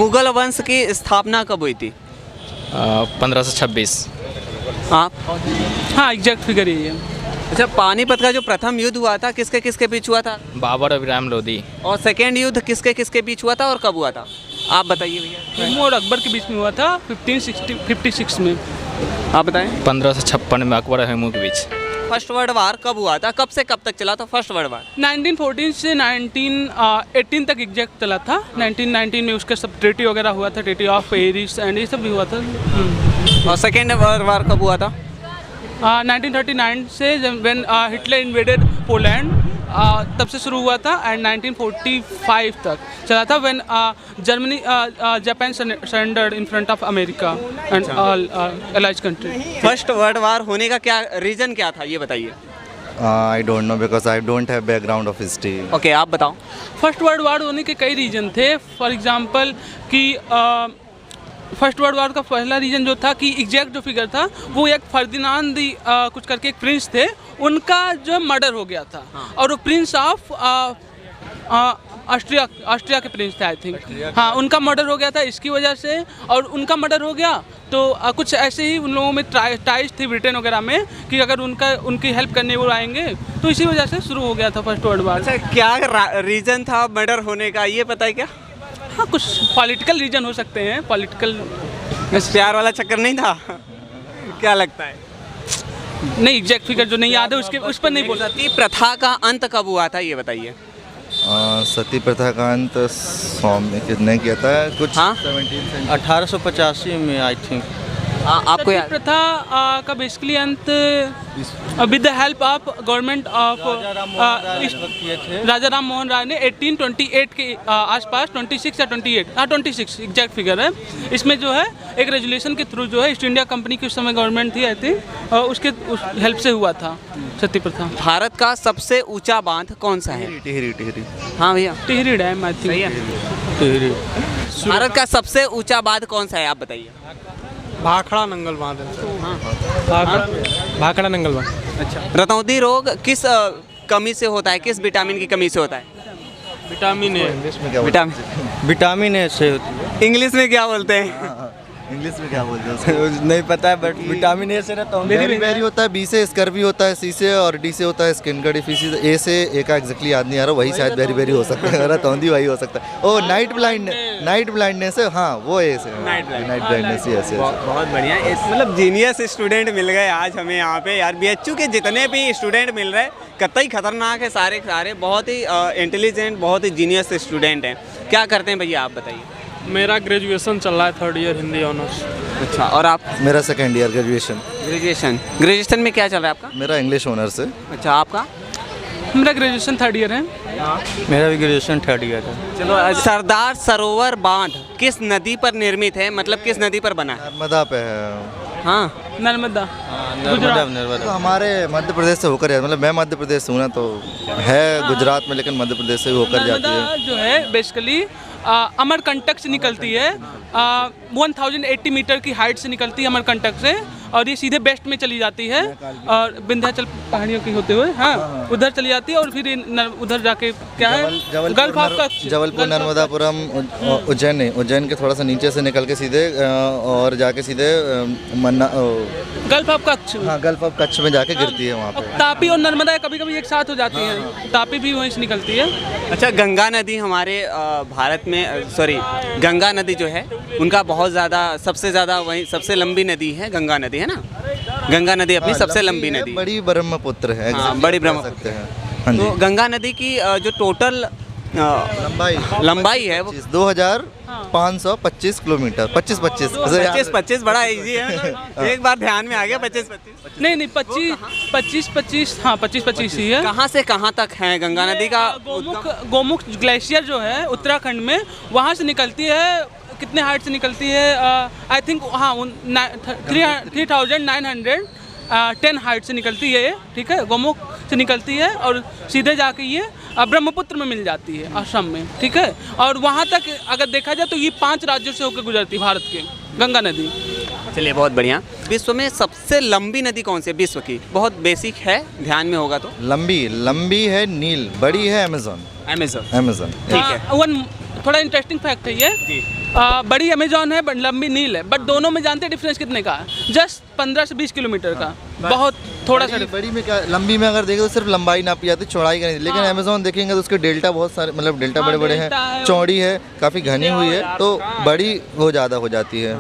मुगल वंश की स्थापना कब हुई थी? 1526। आप? हाँ एग्जैक्ट फिगर यही है। अच्छा, पानीपत का जो प्रथम युद्ध हुआ था किसके किसके बीच हुआ था? बाबर अभिराम लोधी। और सेकेंड युद्ध किसके किसके बीच हुआ था और कब हुआ था? आप बताइए भैया। हुमायूं और अकबर के बीच में हुआ था 1556 में। आप बताएं। 1556 में अकबर और हुमायूं के बीच। फर्स्ट वर्ल्ड वार कब हुआ था? कब से कब तक चला था फर्स्ट वर्ल्ड वार? 1914 से 1918 तक एग्जैक्ट चला था। 1919 में उसका सब ट्रीटी वगैरह हुआ था, ट्रीटी ऑफ पेरिस एंड ये सब भी हुआ था। और सेकेंड वर्ल्ड वार कब हुआ था? 1939 से व्हेन हिटलर इन्वेडेड पोलैंड तब से शुरू हुआ था एंड 1945 तक चला था when Germany Japan surrendered in front of America and all allied country. First world war होने का क्या रीजन क्या था, ये बताइए। I don't know because I don't have background of history. Okay, आप बताओ। फर्स्ट वर्ल्ड वार होने के कई रीजन थे। फॉर एग्जांपल कि फर्स्ट वर्ल्ड वार का पहला रीजन जो था कि एग्जैक्ट जो फिगर था वो एक फर्दिनांद कुछ करके एक प्रिंस थे, उनका जो मर्डर हो गया था। और वो प्रिंस ऑफ ऑस्ट्रिया के प्रिंस थे आई थिंक। हाँ, उनका मर्डर हो गया था इसकी वजह से। और उनका मर्डर हो गया तो कुछ ऐसे ही उन लोगों में टाइज थी ब्रिटेन वगैरह में कि अगर उनकी हेल्प करने वो आएंगे, तो इसी वजह से शुरू हो गया था फर्स्ट वर्ल्ड वार। अच्छा, क्या रीजन था मर्डर होने का, ये पता है क्या? हाँ, कुछ पॉलिटिकल रीजन हो सकते हैं। पॉलिटिकल बस प्यार वाला चक्कर नहीं था? क्या लगता है? नहीं, एग्जैक्ट फिगर जो नहीं याद है उसके उस पर नहीं बोल। सती प्रथा का अंत कब हुआ था, ये बताइए। सती प्रथा का अंत स्वामी किसने किया था? कुछ हाँ? 1885 में आई थिंक। आपको सती याद? प्रथा का बेसिकली अंत with the help of government of Raja Ram Mohan Roy ने 1828 के आसपास 26 या 28, हाँ 26 एग्जैक्ट फिगर है। इसमें जो है एक रेजुलेशन के थ्रू जो है ईस्ट इंडिया कंपनी की उस समय गवर्नमेंट थी आई थिंक, उसके हेल्प से हुआ था सती प्रथा। भारत का सबसे ऊंचा बांध कौन सा है? टिहरी। हाँ भैया, टिहरी डैम आई सही थिंक। है। टिहरी। भारत का सबसे ऊंचा बांध कौन सा है, आप बताइए। भाखड़ा नंगल बांध भाखड़ा नंगल बांध। अच्छा, रतौंधी रोग किस कमी से होता है, किस विटामिन की कमी से होता है? Vitamin A. इंग्लिश में क्या विटामिन विटामिन ए से होती है। इंग्लिश में क्या बोलते हैं? इंग्लिश में क्या बोलते हैं उसको? नहीं पता है बट विटामिन ए से रहता हूँ। बेरी होता है, बी से स्कर्वी होता है, सी से और डी से होता है स्किन का डिफिशियंसी। ए से ए का एग्जैक्टली याद नहीं आ रहा, वही शायद बेरी हो सकता है। रतौंधी वही हो सकता है। ओ नाइट ब्लाइंडनेस है, हाँ वो ए से। Night blindness, yes. बहुत बढ़िया। मतलब जीनियस स्टूडेंट मिल गए आज हमें यहाँ पे यार। बीएचयू के जितने भी स्टूडेंट मिल रहे हैं कतई खतरनाक है, सारे बहुत ही इंटेलिजेंट, बहुत ही जीनियस स्टूडेंट हैं। क्या करते हैं भैया, आप बताइए। मेरा ग्रेजुएशन चल रहा है, 3rd ईयर हिंदी ऑनर्स। अच्छा, और आप? मेरा 2nd ईयर ग्रेजुएशन में क्या चल रहा है आपका? मेरा इंग्लिश ऑनर्स है। अच्छा, आपका? मेरा ग्रेजुएशन 3rd ईयर है। मेरा भी ग्रेजुएशन 3rd ईयर है। चलो, सरदार सरोवर बांध किस नदी पर निर्मित है, मतलब किस नदी पर बना है? नर्मदा पे है। हाँ, नर्मदा। नर्मदा। तो हमारे मध्य प्रदेश से होकर है, मतलब मैं मध्य प्रदेश से हूँ ना, तो है गुजरात में लेकिन मध्य प्रदेश से होकर जाती है। नर्मदा जो है बेसिकली अमरकंटक से निकलती है। 1080 मीटर की हाइट से निकलती है अमरकंटक से, और ये सीधे वेस्ट में चली जाती है और विंध्याचल पहाड़ियों की होते हुए हाँ उधर चली जाती है। और फिर उधर जाके क्या है, गल्फ ऑफ कच्छ। जबलपुर, नर्मदापुरम, उज्जैन नहीं, उज्जैन के थोड़ा सा नीचे से निकल के सीधे और जाके सीधे गल्फ ऑफ कच्छ। हाँ, गल्फ ऑफ कच्छ में जाके गिरती है वहाँ पे। तापी और नर्मदा कभी कभी एक साथ हो जाती हैं। तापी भी वहीं से निकलती है। अच्छा, गंगा नदी हमारे भारत में, गंगा नदी जो है उनका बहुत ज़्यादा, सबसे ज़्यादा वही सबसे लंबी नदी है गंगा नदी, है ना? गंगा नदी अपनी सबसे लंबी नदी, बड़ी ब्रह्मपुत्र है। हाँ, बड़ी ब्रह्मपुत्र सकते हैं। हाँ तो जी। गंगा नदी की जो टोटल लंबाई है वो 2525 किलोमीटर। 25 बड़ा इजी है। एक बार ध्यान में आ गया 25। नहीं 25 हाँ 25 ही है। कहाँ से कहाँ तक है गंगा नदी का? गोमुख ग्लेशियर जो है उत्तराखंड में, वहाँ से निकलती है। कितने हाइट से निकलती है? आई थिंक हाँ 3910 हाइट से निकलती है, ठीक है, गोमुख से निकलती है और सीधे जाके ये ब्रह्मपुत्र में मिल जाती है असम में, ठीक है। और वहाँ तक अगर देखा जाए तो ये 5 राज्यों से होकर गुजरती है भारत के गंगा नदी। चलिए, बहुत बढ़िया। विश्व में सबसे लंबी नदी कौन सी है विश्व की? बहुत बेसिक है, ध्यान में होगा तो। लंबी है नील, बड़ी है अमेज़न। Amazon, Amazon. ठीक है। थोड़ा इंटरेस्टिंग फैक्ट है ये जी। बड़ी अमेजोन है, लंबी नील है, बट दोनों में जानते हैं डिफरेंस कितने का है? जस्ट 15 से 20 किलोमीटर का, बहुत थोड़ा सा बड़ी में क्या, लंबी में अगर देखें तो सिर्फ लंबाई नापी जाती है, चौड़ाई का नहीं। लेकिन अमेजोन देखेंगे तो उसके डेल्टा बहुत सारे, मतलब डेल्टा बड़े बड़े डेल्टा है, हैं, चौड़ी है, काफ़ी घनी हुई है, तो बड़ी वो ज़्यादा हो जाती है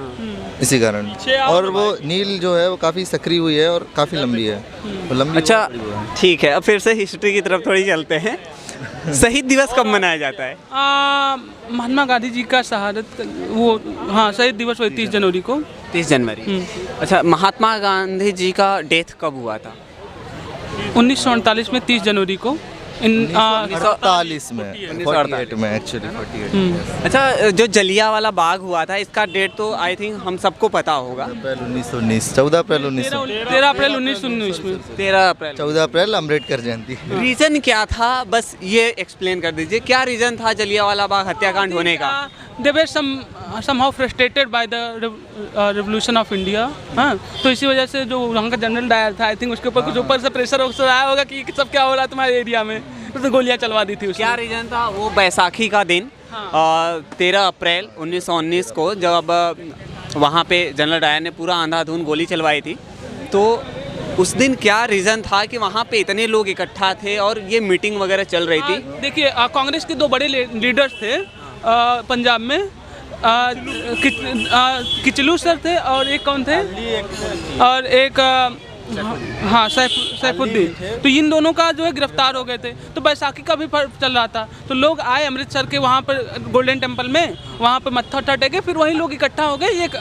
इसी कारण। और वो नील जो है वो काफ़ी सक्रिय हुई है और काफ़ी लंबी है, वो लंबी अच्छा बहुत बड़ी वो है। ठीक है, अब फिर से हिस्ट्री की तरफ थोड़ी चलते हैं। शहीद दिवस कब मनाया जाता है? महात्मा गांधी जी का शहादत वो, हाँ शहीद दिवस हुई 30 जनवरी को। 30 जनवरी। अच्छा, महात्मा गांधी जी का डेथ कब हुआ था? 1948 में 30 जनवरी को। 48 में, 48 में एक्चुअली 48। अच्छा, जो जलियांवाला बाग हुआ था इसका डेट तो आई थिंक हम सबको पता होगा। 1919, 14 अप्रैल 1919, 13 अप्रैल 1919 में। 13 अप्रैल। 14 अप्रैल अम्बेडकर जयंती। रीजन क्या था, बस ये एक्सप्लेन कर दीजिए, क्या रीजन था जलियांवाला बाग हत्याकांड होने का? दे वर somehow frustrated by the revolution of India, हाँ, तो इसी वजह से जो वहाँ का जनरल डायर था, आई थिंक उसके ऊपर कुछ ऊपर से प्रेशर आया होगा कि सब क्या हो रहा है तुम्हारे एरिया में, तो गोलियाँ चलवा दी थी उसने। क्या रीजन था? वो बैसाखी का दिन 13 अप्रैल 1919 को जब वहाँ पे जनरल डायर ने पूरा अंधाधुंध गोली चलवाई थी, तो उस दिन क्या रीज़न था कि वहाँ पे इतने लोग इकट्ठा थे और ये मीटिंग वगैरह चल रही थी? देखिए, कांग्रेस के दो बड़े लीडर्स थे पंजाब में, किचलू सर थे और एक कौन थे, और एक हाँ सैफुद्दीन। तो इन दोनों का जो है गिरफ्तार हो गए थे, तो बैसाखी का भी पर्व चल रहा था, तो लोग आए अमृतसर के वहाँ पर गोल्डन टेम्पल में, वहाँ पर मत्था उठा टेके, फिर वहीं लोग इकट्ठा हो गए। एक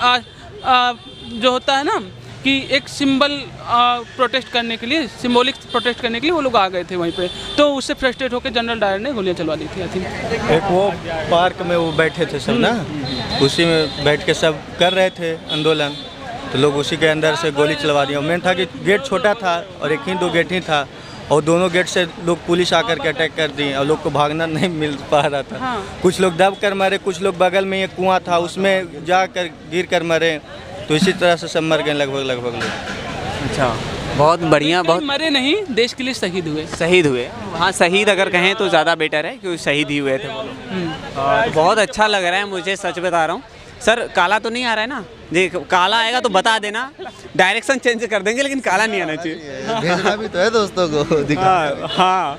जो होता है ना कि एक सिंबल प्रोटेस्ट करने के लिए, सिंबॉलिक प्रोटेस्ट करने के लिए वो लोग आ गए थे वहीं पे, तो उससे फ्रस्ट्रेट होकर जनरल डायर ने गोलियां चलवा दी थी। आई थिंक एक वो पार्क में वो बैठे थे सब ना, उसी में बैठ के सब कर रहे थे आंदोलन, तो लोग उसी के अंदर से गोली चलवा दिया। मेन था कि गेट छोटा था और एक ही दो गेट ही था, और दोनों गेट से लोग पुलिस आकर के अटैक कर दिए और लोग को भागना नहीं मिल पा रहा था। हाँ। कुछ लोग दब कर मरे, कुछ लोग बगल में एक कुआं था उसमें जाकर गिर कर मरे, तो इसी तरह से सब मर गए लगभग लोग। अच्छा, बहुत बढ़िया। बहुत मरे नहीं, देश के लिए शहीद हुए। शहीद हुए, हाँ शहीद अगर कहें तो ज़्यादा बेटर है क्योंकि शहीद ही हुए थे वो लोग। बहुत अच्छा लग रहा है मुझे, सच बता रहा हूँ। सर काला तो नहीं आ रहा है ना जी? काला आएगा तो बता देना, डायरेक्शन चेंज कर देंगे, लेकिन काला नहीं आना चाहिए। भेजना भी तो है दोस्तों को दिखा। हाँ,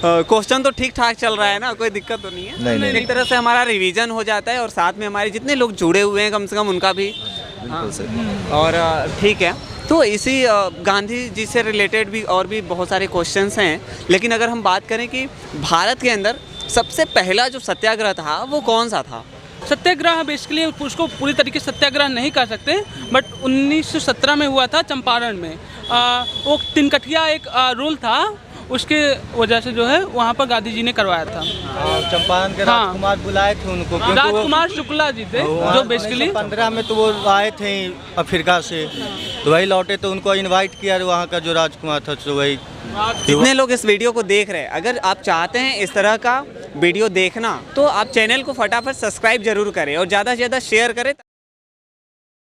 क्वेश्चन तो ठीक ठाक चल रहा है ना, कोई दिक्कत तो नहीं है? नहीं। एक तरह से हमारा रिवीजन हो जाता है और साथ में हमारे जितने लोग जुड़े हुए हैं कम से कम उनका भी। बिल्कुल सही। और ठीक है, तो इसी गांधी जी से रिलेटेड भी और भी बहुत सारे क्वेश्चंस हैं, लेकिन अगर हम बात करें कि भारत के अंदर सबसे पहला जो सत्याग्रह था वो कौन सा था? सत्याग्रह बेसिकली उसको पूरी तरीके से सत्याग्रह नहीं कह सकते, बट 1917 में हुआ था चंपारण में। वो तिनकठिया एक रूल था, उसके वजह से जो है वहाँ पर गांधी जी ने करवाया था। चंपारण के हाँ। राजकुमार बुलाए थे उनको, क्योंकि वो राजकुमार शुक्ला जी थे जो बेसिकली 15 में तो वो आए थे अफ्रीका से, तो वही लौटे तो उनको इनवाइट किया वहाँ का जो राजकुमार था, तो वही। कितने लोग इस वीडियो को देख रहे हैं? अगर आप चाहते हैं इस तरह का वीडियो देखना तो आप चैनल को फटाफट सब्सक्राइब जरूर करें और ज़्यादा से ज़्यादा शेयर करें।